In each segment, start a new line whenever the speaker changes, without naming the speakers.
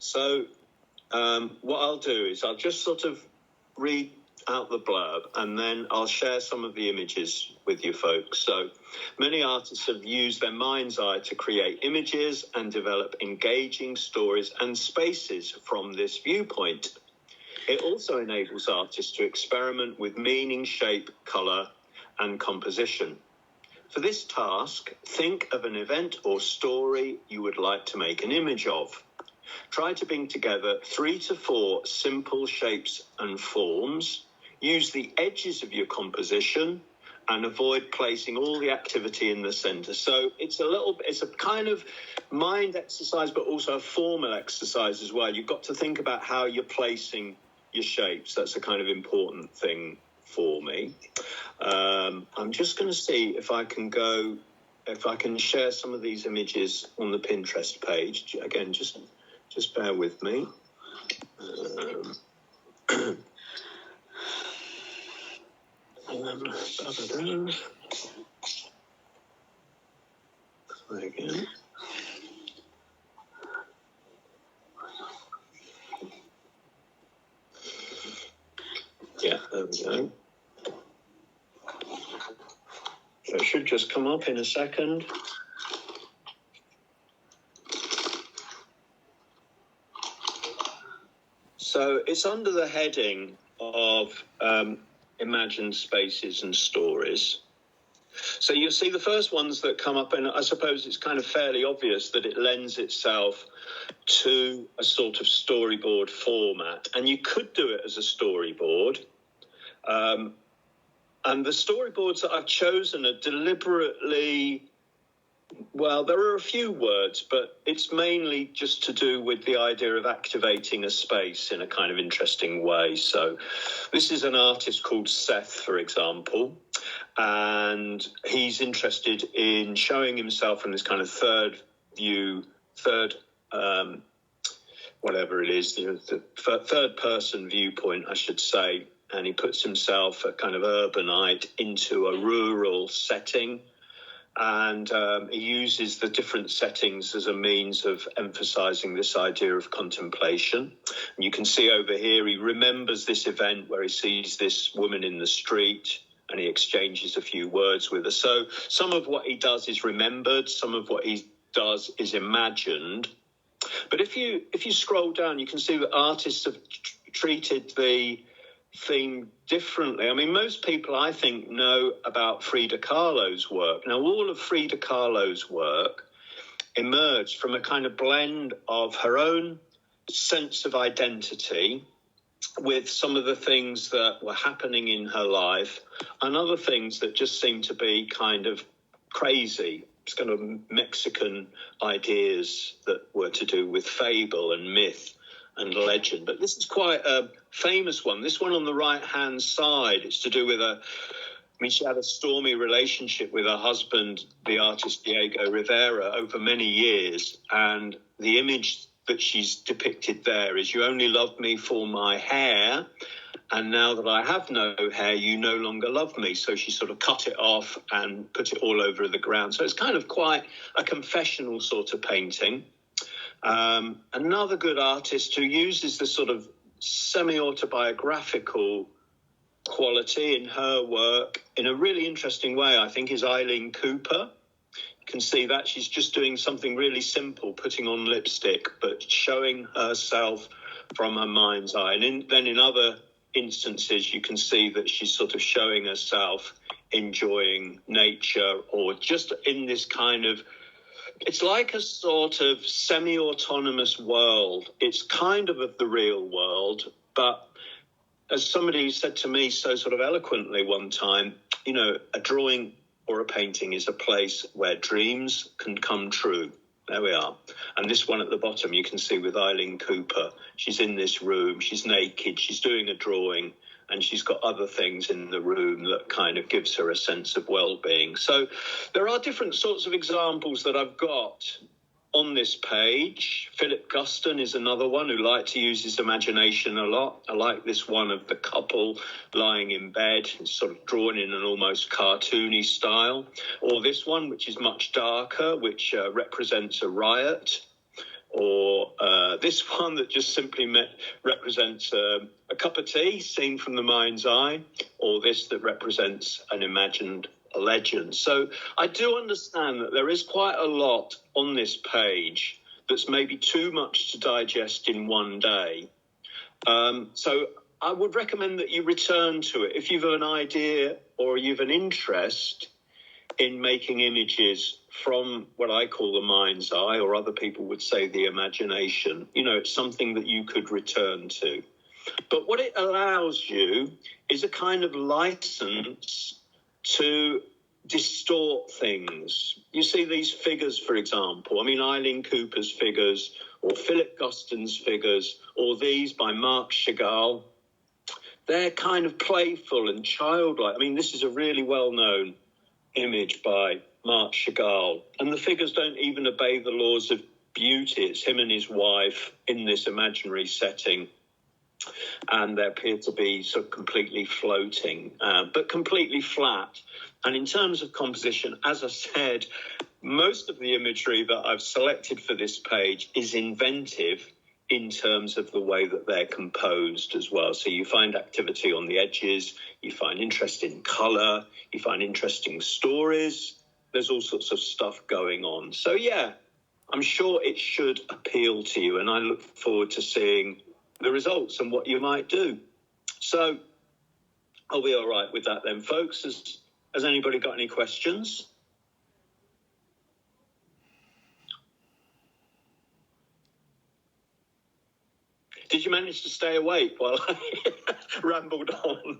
So what I'll do is I'll just sort of read out the blurb, and then I'll share some of the images with you folks. So many artists have used their mind's eye to create images and develop engaging stories and spaces from this viewpoint. It also enables artists to experiment with meaning, shape, colour, and composition. For this task, think of an event or story you would like to make an image of. Try to bring together 3 to 4 simple shapes and forms. Use the edges of your composition and avoid placing all the activity in the centre. So it's a kind of mind exercise, but also a formal exercise as well. You've got to think about how you're placing your shapes. That's a kind of important thing for me. I'm just going to see if I can share some of these images on the Pinterest page. Again, just bear with me. Again. Yeah, there we go. So it should just come up in a second. So it's under the heading of imagined spaces and stories. So you'll see the first ones that come up, and I suppose it's kind of fairly obvious that it lends itself to a sort of storyboard format. And you could do it as a storyboard. And the storyboards that I've chosen are deliberately, well, there are a few words, but it's mainly just to do with the idea of activating a space in a kind of interesting way. So this is an artist called Seth, for example, and he's interested in showing himself from this kind of third person viewpoint, I should say. And he puts himself, a kind of urbanite, into a rural setting. And he uses the different settings as a means of emphasising this idea of contemplation. And you can see over here, he remembers this event where he sees this woman in the street and he exchanges a few words with her. So some of what he does is remembered, some of what he does is imagined. But if you scroll down, you can see that artists have treated the theme differently. I mean, most people, I think, know about Frida Kahlo's work. Now, all of Frida Kahlo's work emerged from a kind of blend of her own sense of identity with some of the things that were happening in her life and other things that just seemed to be kind of crazy. It's kind of Mexican ideas that were to do with fable and myth and legend. But this is quite a famous one. This one on the right-hand side, it's to do with she had a stormy relationship with her husband, the artist Diego Rivera, over many years. And the image that she's depicted there is, you only loved me for my hair, and now that I have no hair, you no longer love me. So she sort of cut it off and put it all over the ground. So it's kind of quite a confessional sort of painting. Another good artist who uses the sort of semi-autobiographical quality in her work in a really interesting way, I think, is Eileen Cooper. You can see that she's just doing something really simple, putting on lipstick, but showing herself from her mind's eye. And then in other instances, you can see that she's sort of showing herself enjoying nature, or just in this kind of, it's like a sort of semi-autonomous world. It's kind of the real world, but as somebody said to me so sort of eloquently one time, a drawing or a painting is a place where dreams can come true. There we are. And this one at the bottom, you can see with Eileen Cooper. She's in this room, she's naked, she's doing a drawing, and she's got other things in the room that kind of gives her a sense of well-being. So there are different sorts of examples that I've got on this page. Philip Guston is another one who liked to use his imagination a lot. I like this one of the couple lying in bed. It's sort of drawn in an almost cartoony style. Or this one, which is much darker, which represents a riot. or this one that just simply represents a cup of tea seen from the mind's eye, or this that represents an imagined legend. So I do understand that there is quite a lot on this page that's maybe too much to digest in one day. So I would recommend that you return to it if you've an idea or you've an interest in making images from what I call the mind's eye, or other people would say the imagination. It's something that you could return to. But what it allows you is a kind of license to distort things. You see these figures, for example, Eileen Cooper's figures, or Philip Guston's figures, or these by Marc Chagall. They're kind of playful and childlike. This is a really well-known image by Marc Chagall, and the figures don't even obey the laws of beauty. It's him and his wife in this imaginary setting, and they appear to be sort of completely floating, but completely flat. And in terms of composition, as I said, most of the imagery that I've selected for this page is inventive in terms of the way that they're composed as well. So you find activity on the edges, you find interest in colour, you find interesting stories. There's all sorts of stuff going on. So, yeah, I'm sure it should appeal to you, and I look forward to seeing the results and what you might do. So are we all right with that then, folks? Has anybody got any questions? Did you manage to stay awake while I rambled on?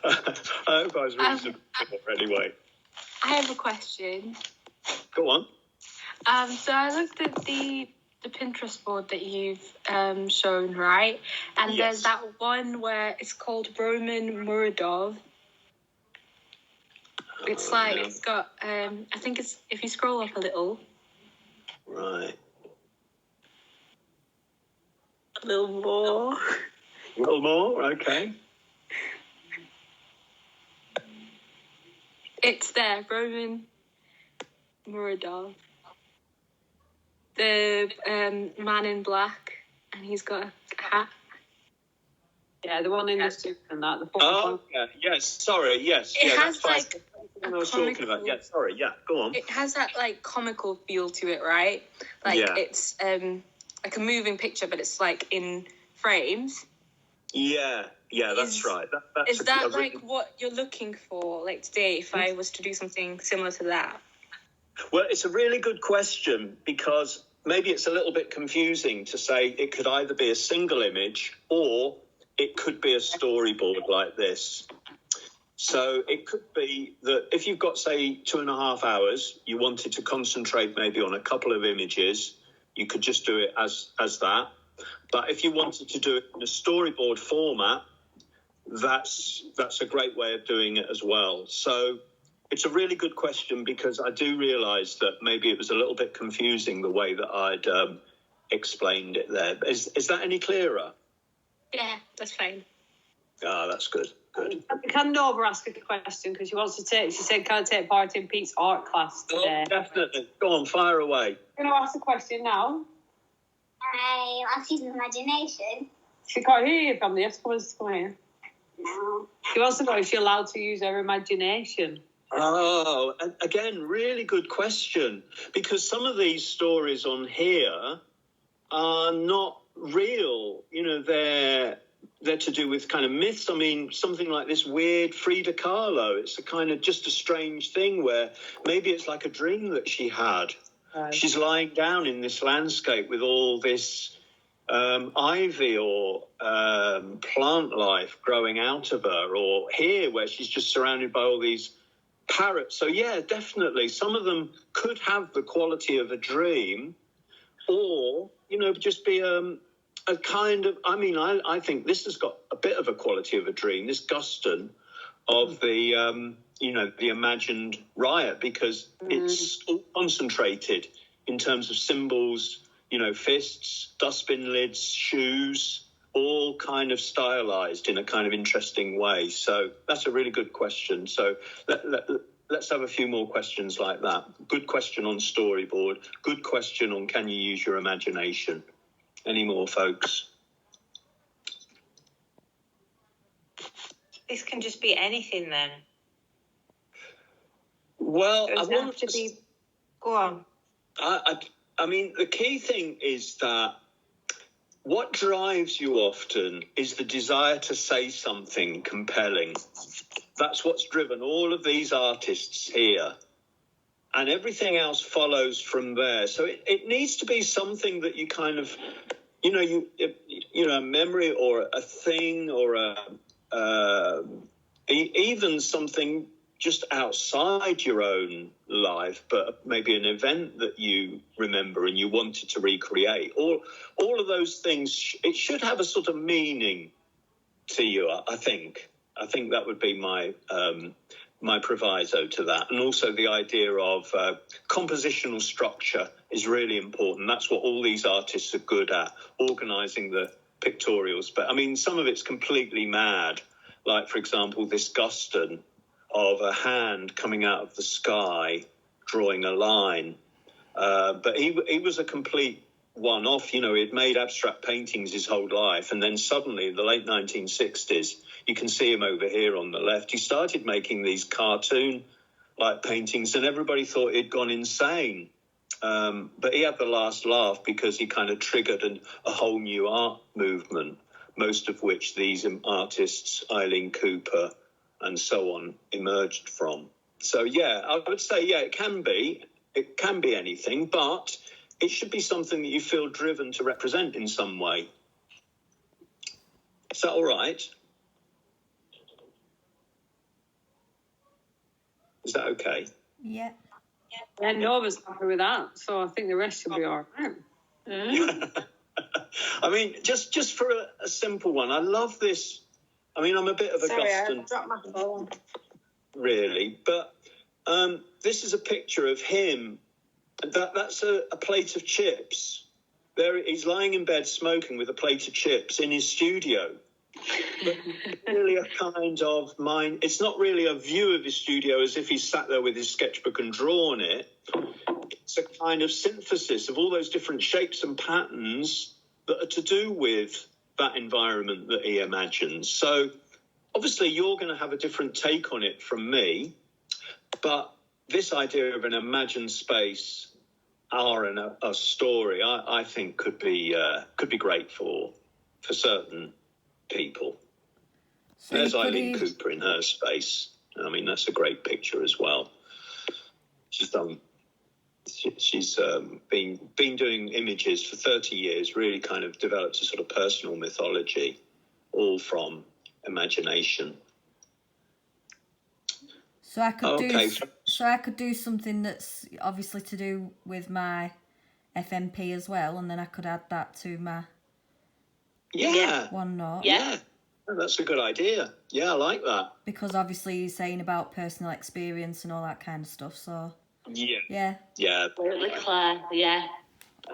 I hope I was reasonable anyway.
I have a question.
Go on.
So I looked at the Pinterest board that you've shown, right? And
Yes.
There's that one where it's called Roman Muradov. It's like, it's got, I think it's, if you scroll up a little.
Right.
A little more.
A little more, okay.
It's there, Roman Muradov. The man in black, and he's got a hat.
Yeah, the one in the suit and that. The
Oh, yeah, yes, sorry, yes.
It has
that's
like
what I was talking about. Yeah, sorry, yeah, go on.
It has that like comical feel to it, right? Like
Yeah.
it's like a moving picture, but it's like in frames.
Yeah, that's right. That's
Is that like what you're looking for, like today, if I was to do something similar to that?
Well, it's a really good question, because maybe it's a little bit confusing to say it could either be a single image or it could be a storyboard like this. So it could be that if you've got, say, 2.5 hours, you wanted to concentrate maybe on a couple of images, you could just do it as that. But if you wanted to do it in a storyboard format, that's a great way of doing it as well. So it's a really good question, because I do realise that maybe it was a little bit confusing the way that I'd explained it there. Is that any clearer?
Yeah, that's fine.
Ah, that's good. Good.
Can Nova ask a question, because she said, can I take part in Pete's art class today?
Oh, definitely. Go on, fire away.
I'm going to ask a question now.
I'll use imagination.
She can't hear you from the come here.
No.
She wants to know if she's allowed to use her imagination.
Oh, and again, really good question, because some of these stories on here are not real. They're to do with kind of myths. Something like this weird Frida Kahlo. It's a kind of just a strange thing where maybe it's like a dream that she had.
Right.
She's lying down in this landscape with all this ivy or plant life growing out of her, or here where she's just surrounded by all these parrots. So yeah, definitely some of them could have the quality of a dream, or just be a kind of, I think this has got a bit of a quality of a dream, this Guston of the the imagined riot, because it's all concentrated in terms of symbols, fists, dustbin lids, shoes, all kind of stylized in a kind of interesting way. So that's a really good question. So let's have a few more questions like that. Good question on storyboard. Good question on can you use your imagination? Any more, folks?
This can just be anything then.
Well,
It doesn't have to be. Go on.
I mean, the key thing is that what drives you often is the desire to say something compelling. That's what's driven all of these artists here. And everything else follows from there. So it needs to be something that you kind of, a memory or a thing or even something just outside your own life, but maybe an event that you remember and you wanted to recreate. All of those things, it should have a sort of meaning to you, I think. I think that would be my proviso to that. And also the idea of compositional structure is really important. That's what all these artists are good at, organising the pictorials. But, I mean, some of it's completely mad. Like, for example, this Guston of a hand coming out of the sky, drawing a line. But he was a complete one-off. He'd made abstract paintings his whole life. And then suddenly, in the late 1960s, you can see him over here on the left, he started making these cartoon-like paintings, and everybody thought he'd gone insane. But he had the last laugh because he kind of triggered a whole new art movement, most of which these artists, Eileen Cooper and so on, emerged from. So, yeah, I would say, yeah, it can be anything, but it should be something that you feel driven to represent in some way. Is that all right? Is that okay?
Yeah, Nova's happy with that, so I think the rest will be all right.
I mean, just for a simple one, I love this. I mean, I'm a bit of a Guston.
I dropped my phone.
Really, but this is a picture of him. That's a plate of chips. There, he's lying in bed smoking with a plate of chips in his studio. But really a kind of mind. It's not really a view of his studio as if he's sat there with his sketchbook and drawn it. It's a kind of synthesis of all those different shapes and patterns that are to do with that environment that he imagines. So obviously you're going to have a different take on it from me, but this idea of an imagined space and a story, I think could be great for certain people. So there's Eileen Cooper in her space. I mean, that's a great picture as well. She's been doing images for 30 years, really kind of developed a sort of personal mythology, all from imagination.
So I could do something that's obviously to do with my FMP as well, and then I could add that to my OneNote.
Yeah, that's a good idea. Yeah, I like that.
Because obviously you're saying about personal experience and all that kind of stuff, so... Yeah.
Absolutely, Claire, yeah.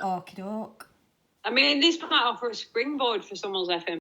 Okie doke.
I mean, this might offer a springboard for someone's FM.